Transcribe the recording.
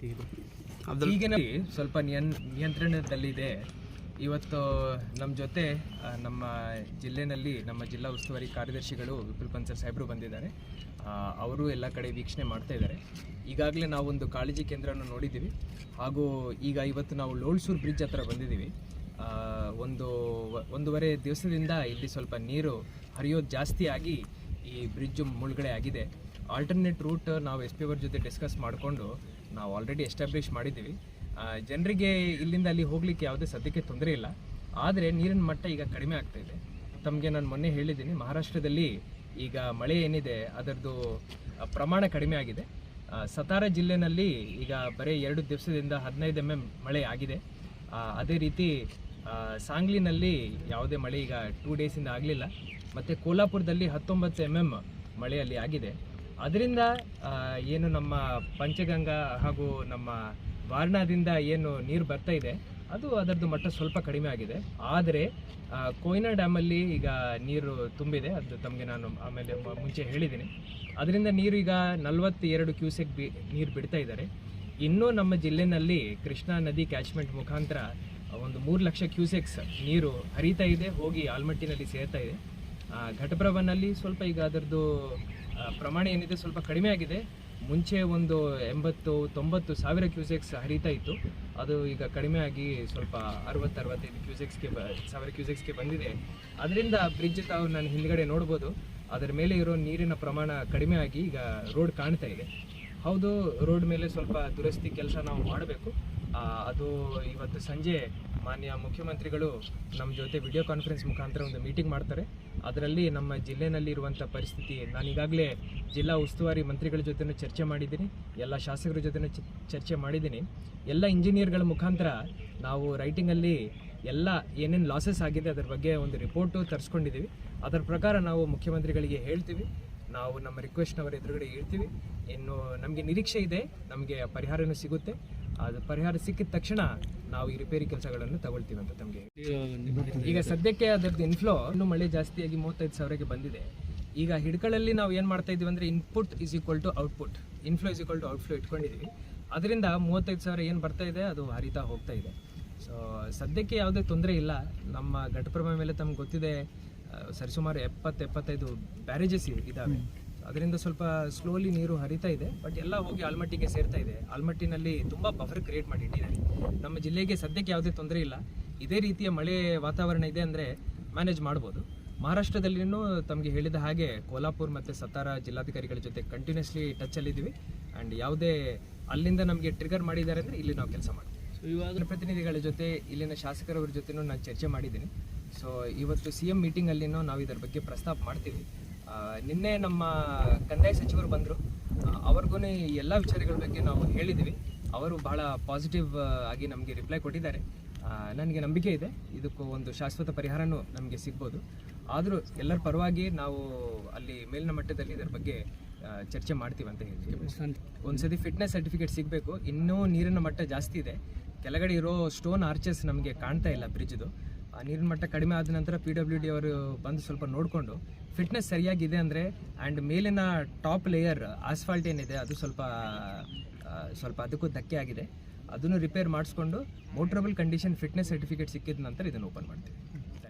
ಈಗಿನ ಸ್ವಲ್ಪ ನಿಯಂತ್ರಣದಲ್ಲಿದೆ. ಇವತ್ತು ನಮ್ಮ ಜೊತೆ ನಮ್ಮ ಜಿಲ್ಲೆಯಲ್ಲಿ ನಮ್ಮ ಜಿಲ್ಲಾ ಉಸ್ತುವಾರಿ ಕಾರ್ಯದರ್ಶಿಗಳು ವಿಪುಲ್ ಪನ್ಸರ್ ಸಾಹೇಬರು ಬಂದಿದ್ದಾರೆ. ಅವರು ಎಲ್ಲ ಕಡೆ ವೀಕ್ಷಣೆ ಮಾಡ್ತಾ ಇದ್ದಾರೆ. ಈಗಾಗಲೇ ನಾವೊಂದು ಕಾಳಜಿ ಕೇಂದ್ರವನ್ನು ನೋಡಿದ್ದೀವಿ. ಹಾಗೂ ಈಗ ಇವತ್ತು ನಾವು ಲೋಳ್ಸೂರು ಬ್ರಿಡ್ಜ್ ಹತ್ರ ಬಂದಿದ್ದೀವಿ. ಒಂದೂವರೆ ದಿವಸದಿಂದ ಇಲ್ಲಿ ಸ್ವಲ್ಪ ನೀರು ಹರಿಯೋದು ಜಾಸ್ತಿ ಆಗಿ ಈ ಬ್ರಿಡ್ಜು ಮುಳುಗಡೆ ಆಗಿದೆ. ಆಲ್ಟರ್ನೇಟ್ ರೂಟ್ ನಾವು SP ಅವರ ಜೊತೆ ಡಿಸ್ಕಸ್ ಮಾಡಿಕೊಂಡು ನಾವು ಆಲ್ರೆಡಿ ಎಸ್ಟಾಬ್ಲಿಷ್ ಮಾಡಿದ್ದೀವಿ. ಜನರಿಗೆ ಇಲ್ಲಿಂದ ಅಲ್ಲಿ ಹೋಗಲಿಕ್ಕೆ ಯಾವುದೇ ಸದ್ಯಕ್ಕೆ ತೊಂದರೆ ಇಲ್ಲ. ಆದರೆ ನೀರಿನ ಮಟ್ಟ ಈಗ ಕಡಿಮೆ ಆಗ್ತಾ ಇದೆ. ತಮಗೆ ನಾನು ಮೊನ್ನೆ ಹೇಳಿದ್ದೀನಿ, ಮಹಾರಾಷ್ಟ್ರದಲ್ಲಿ ಈಗ ಮಳೆ ಏನಿದೆ ಅದರದ್ದು ಪ್ರಮಾಣ ಕಡಿಮೆ ಆಗಿದೆ. ಸತಾರ ಜಿಲ್ಲೆಯಲ್ಲಿ ಈಗ ಬರೀ 2 ದಿವಸದಿಂದ 15 mm ಮಳೆ ಆಗಿದೆ. ಅದೇ ರೀತಿ ಸಾಂಗ್ಲಿನಲ್ಲಿ ಯಾವುದೇ ಮಳೆ ಈಗ 2 ಡೇಸಿಂದ ಆಗಲಿಲ್ಲ. ಮತ್ತು ಕೋಲ್ಹಾಪುರದಲ್ಲಿ 19 mm ಮಳೆಯಲ್ಲಿ ಆಗಿದೆ. ಅದರಿಂದ ಏನು ನಮ್ಮ ಪಂಚಗಂಗಾ ಹಾಗೂ ನಮ್ಮ ವಾರಣಾದಿಂದ ಏನು ನೀರು ಬರ್ತಾ ಇದೆ ಅದು ಅದರದ್ದು ಮಟ್ಟ ಸ್ವಲ್ಪ ಕಡಿಮೆ ಆಗಿದೆ. ಆದರೆ ಕೊಯ್ನಾ ಡ್ಯಾಮಲ್ಲಿ ಈಗ ನೀರು ತುಂಬಿದೆ. ಅದು ತಮಗೆ ನಾನು ಆಮೇಲೆ ಮುಂಚೆ ಹೇಳಿದ್ದೀನಿ. ಅದರಿಂದ ನೀರು ಈಗ 42 ಕ್ಯೂಸೆಕ್ ನೀರು ಬಿಡ್ತಾ ಇದ್ದಾರೆ. ಇನ್ನೂ ನಮ್ಮ ಜಿಲ್ಲೆಯಲ್ಲಿ ಕೃಷ್ಣಾ ನದಿ ಕ್ಯಾಚ್ಮೆಂಟ್ ಮುಖಾಂತರ ಒಂದು 3 ಲಕ್ಷ ಕ್ಯೂಸೆಕ್ಸ್ ನೀರು ಹರಿತಾ ಇದೆ, ಹೋಗಿ ಆಲ್ಮಟ್ಟಿನಲ್ಲಿ ಸೇರ್ತಾ ಇದೆ. ಘಟಪ್ರಭಾನಲ್ಲಿ ಸ್ವಲ್ಪ ಈಗ ಅದರದ್ದು ಪ್ರಮಾಣ ಏನಿದೆ ಸ್ವಲ್ಪ ಕಡಿಮೆ ಆಗಿದೆ. ಮುಂಚೆ ಒಂದು 80-90 ಸಾವಿರ ಕ್ಯೂಸೆಕ್ಸ್ ಹರಿತಾ ಇತ್ತು. ಅದು ಈಗ ಕಡಿಮೆ ಆಗಿ ಸ್ವಲ್ಪ 60-65 ಸಾವಿರ ಕ್ಯೂಸೆಕ್ಸ್ಗೆ ಬಂದಿದೆ. ಅದರಿಂದ ಬ್ರಿಡ್ಜ್ ತಾವು ನಾನು ಹಿಂದ್ಗಡೆ ನೋಡ್ಬೋದು, ಅದರ ಮೇಲೆ ಇರೋ ನೀರಿನ ಪ್ರಮಾಣ ಕಡಿಮೆ ಆಗಿ ಈಗ ರೋಡ್ ಕಾಣ್ತಾ ಇದೆ. ಹೌದು, ರೋಡ್ ಮೇಲೆ ಸ್ವಲ್ಪ ದುರಸ್ತಿ ಕೆಲಸ ನಾವು ಮಾಡಬೇಕು. ಅದು ಇವತ್ತು ಸಂಜೆ ಮಾನ್ಯ ಮುಖ್ಯಮಂತ್ರಿಗಳು ನಮ್ಮ ಜೊತೆ ವಿಡಿಯೋ ಕಾನ್ಫರೆನ್ಸ್ ಮುಖಾಂತರ ಒಂದು ಮೀಟಿಂಗ್ ಮಾಡ್ತಾರೆ. ಅದರಲ್ಲಿ ನಮ್ಮ ಜಿಲ್ಲೆನಲ್ಲಿರುವಂಥ ಪರಿಸ್ಥಿತಿ ನಾನು ಈಗಾಗಲೇ ಜಿಲ್ಲಾ ಉಸ್ತುವಾರಿ ಮಂತ್ರಿಗಳ ಜೊತೆನೂ ಚರ್ಚೆ ಮಾಡಿದ್ದೀನಿ, ಎಲ್ಲ ಶಾಸಕರ ಜೊತೆನೂ ಚರ್ಚೆ ಮಾಡಿದ್ದೀನಿ. ಎಲ್ಲ ಇಂಜಿನಿಯರ್ಗಳ ಮುಖಾಂತರ ನಾವು ರೈಟಿಂಗಲ್ಲಿ ಎಲ್ಲ ಏನೇನು ಲಾಸಸ್ ಆಗಿದೆ ಅದರ ಬಗ್ಗೆ ಒಂದು ರಿಪೋರ್ಟು ತರಿಸ್ಕೊಂಡಿದ್ದೀವಿ. ಅದರ ಪ್ರಕಾರ ನಾವು ಮುಖ್ಯಮಂತ್ರಿಗಳಿಗೆ ಹೇಳ್ತೀವಿ, ನಾವು ನಮ್ಮ ರಿಕ್ವೆಸ್ಟ್ನವರ ಎದುರುಗಡೆ ಹೇಳ್ತೀವಿ. ಇನ್ನು ನಮಗೆ ನಿರೀಕ್ಷೆ ಇದೆ, ನಮಗೆ ಪರಿಹಾರನೂ ಸಿಗುತ್ತೆ. ಅದು ಪರಿಹಾರ ಸಿಕ್ಕಿದ ತಕ್ಷಣ ನಾವು ಈ ರಿಪೇರಿ ಕೆಲಸಗಳನ್ನು ತಗೊಳ್ತೀವಿ ಅಂತ ತಮಗೆ. ಈಗ ಸದ್ಯಕ್ಕೆ ಅದರದ್ದು ಇನ್ಫ್ಲೋ ಇನ್ನೂ ಮಳೆ ಜಾಸ್ತಿಯಾಗಿ 35 ಸಾವಿರಕ್ಕೆ ಬಂದಿದೆ. ಈಗ ಹಿಡ್ಕಳಲ್ಲಿ ನಾವು ಏನು ಮಾಡ್ತಾ ಇದ್ದೀವಿ ಅಂದರೆ input is equal to output, inflow is equal to outflow ಇಟ್ಕೊಂಡಿದ್ದೀವಿ. ಅದರಿಂದ 35 ಸಾವಿರ ಏನು ಬರ್ತಾ ಇದೆ ಅದು ಹರಿತಾ ಹೋಗ್ತಾ ಇದೆ. ಸೊ ಸದ್ಯಕ್ಕೆ ಯಾವುದೇ ತೊಂದರೆ ಇಲ್ಲ. ನಮ್ಮ ಘಟಪ್ರಭಾ ಮೇಲೆ ತಮ್ಗೆ ಗೊತ್ತಿದೆ, ಸರಿಸುಮಾರು 70-75 ಬ್ಯಾರೇಜಸ್ ಇದ್ದಾವೆ. ಅದರಿಂದ ಸ್ವಲ್ಪ ಸ್ಲೋಲಿ ನೀರು ಹರಿತಾ ಇದೆ. ಬಟ್ ಎಲ್ಲ ಹೋಗಿ ಆಲ್ಮಟ್ಟಿಗೆ ಸೇರ್ತಾ ಇದೆ. ಆಲ್ಮಟ್ಟಿನಲ್ಲಿ ತುಂಬ ಬಫರ್ ಕ್ರಿಯೇಟ್ ಮಾಡಿಟ್ಟಿದ್ದಾರೆ. ನಮ್ಮ ಜಿಲ್ಲೆಗೆ ಸದ್ಯಕ್ಕೆ ಯಾವುದೇ ತೊಂದರೆ ಇಲ್ಲ. ಇದೇ ರೀತಿಯ ಮಳೆ ವಾತಾವರಣ ಇದೆ ಅಂದರೆ ಮ್ಯಾನೇಜ್ ಮಾಡ್ಬೋದು. ಮಹಾರಾಷ್ಟ್ರದಲ್ಲಿನೂ ತಮಗೆ ಹೇಳಿದ ಹಾಗೆ ಕೋಲ್ಹಾಪುರ ಮತ್ತು ಸತಾರ ಜಿಲ್ಲಾಧಿಕಾರಿಗಳ ಜೊತೆ ಕಂಟಿನ್ಯೂಸ್ಲಿ ಟಚಲ್ಲಿದ್ದೀವಿ. ಆ್ಯಂಡ್ ಯಾವುದೇ ಅಲ್ಲಿಂದ ನಮಗೆ ಟ್ರಿಗರ್ ಮಾಡಿದ್ದಾರೆ ಅಂದರೆ ಇಲ್ಲಿ ನಾವು ಕೆಲಸ ಮಾಡ್ತೀವಿ. ಸೊ ಇವಾಗ ಪ್ರತಿನಿಧಿಗಳ ಜೊತೆ ಇಲ್ಲಿನ ಶಾಸಕರವ್ರ ಜೊತೆನೂ ನಾನು ಚರ್ಚೆ ಮಾಡಿದ್ದೀನಿ. ಸೊ ಇವತ್ತು CM ಮೀಟಿಂಗಲ್ಲಿನೂ ನಾವು ಇದರ ಬಗ್ಗೆ ಪ್ರಸ್ತಾಪ ಮಾಡ್ತೀವಿ. ನಿನ್ನೆ ನಮ್ಮ ಕಂದಾಯ ಸಚಿವರು ಬಂದರು, ಅವ್ರಿಗೂ ಎಲ್ಲ ವಿಚಾರಗಳ ಬಗ್ಗೆ ನಾವು ಹೇಳಿದ್ದೀವಿ. ಅವರು ಬಹಳ ಪಾಸಿಟಿವ್ ಆಗಿ ನಮಗೆ ರಿಪ್ಲೈ ಕೊಟ್ಟಿದ್ದಾರೆ. ನನಗೆ ನಂಬಿಕೆ ಇದೆ ಇದಕ್ಕೂ ಒಂದು ಶಾಶ್ವತ ಪರಿಹಾರನೂ ನಮಗೆ ಸಿಗ್ಬೋದು. ಆದರೂ ಎಲ್ಲರ ಪರವಾಗಿ ನಾವು ಅಲ್ಲಿ ಮೇಲಿನ ಮಟ್ಟದಲ್ಲಿ ಇದರ ಬಗ್ಗೆ ಚರ್ಚೆ ಮಾಡ್ತೀವಿ ಅಂತ ಹೇಳ್ತೀವಿ. ಒಂದ್ಸತಿ ಫಿಟ್ನೆಸ್ ಸರ್ಟಿಫಿಕೇಟ್ ಸಿಗಬೇಕು. ಇನ್ನೂ ನೀರಿನ ಮಟ್ಟ ಜಾಸ್ತಿ ಇದೆ. ಕೆಳಗಡೆ ಇರೋ ಸ್ಟೋನ್ ಆರ್ಚಸ್ ನಮಗೆ ಕಾಣ್ತಾ ಇಲ್ಲ ಬ್ರಿಡ್ಜ್ದು. ನೀರಿನ ಮಟ್ಟ ಕಡಿಮೆ ಆದ ನಂತರ PWD ಅವರು ಬಂದು ಸ್ವಲ್ಪ ನೋಡಿಕೊಂಡು ಫಿಟ್ನೆಸ್ ಸರಿಯಾಗಿದೆ ಅಂದರೆ ಆ್ಯಂಡ್ ಮೇಲಿನ ಟಾಪ್ ಲೇಯರ್ ಆಸ್ಫಾಲ್ಟ್ ಏನಿದೆ ಅದು ಸ್ವಲ್ಪ ಅದಕ್ಕೂ ಧಕ್ಕೆ ಆಗಿದೆ. ಅದನ್ನು ರಿಪೇರ್ ಮಾಡಿಸ್ಕೊಂಡು ಮೋಟ್ರಬಲ್ ಕಂಡೀಷನ್ ಫಿಟ್ನೆಸ್ ಸರ್ಟಿಫಿಕೇಟ್ ಸಿಕ್ಕಿದ ನಂತರ ಇದನ್ನು ಓಪನ್ ಮಾಡ್ತೀವಿ.